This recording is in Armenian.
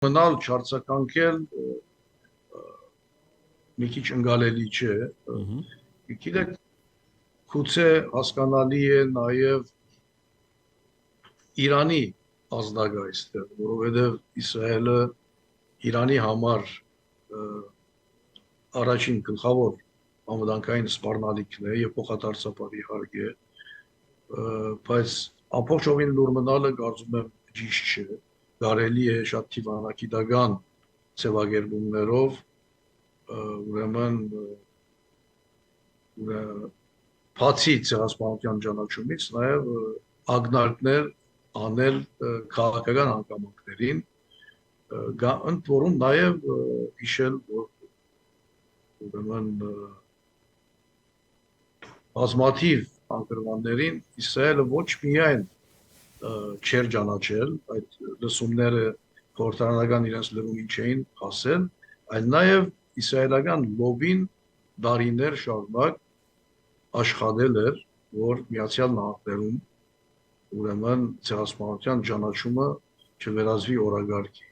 Մնալ չարձագանքել մի քիչ ընկալելի չէ։ Գիտեք, գուցե հասկանալի է նաև Իրանի ազնագայստը, որովհետև Իսրայելը Իրանի համար առաջին գլխավոր անվտանգային սպառնալիքն է եւ փոխադարձաբար իհարկե, բայց ամբողջովին լուր մնալը կարծում եմ ճիշտ չէ, կարելի է շատ թիվանակիտական ձևակերպումներով ուրեմն բացի ցեղասպանության ճանաչումից նաև ակնարկներ անել քաղաքական հանգամանքներին, ընդ որում նաև հիշել, որ ուրեմն բազմաթիվ անկրվաններին Իսրայելը ոչ միայն չէր ճանաչել, այդ լսումները խորհրդարանական իրենց լրումին չէին հասել, այլ նաև իսրայելական լոբին դարիներ շարունակ աշխատել էր, որ Միացյալ Նահանգներում ուրեմն ցեղասպանության ճանաչումը չվերածվի օրագարկի։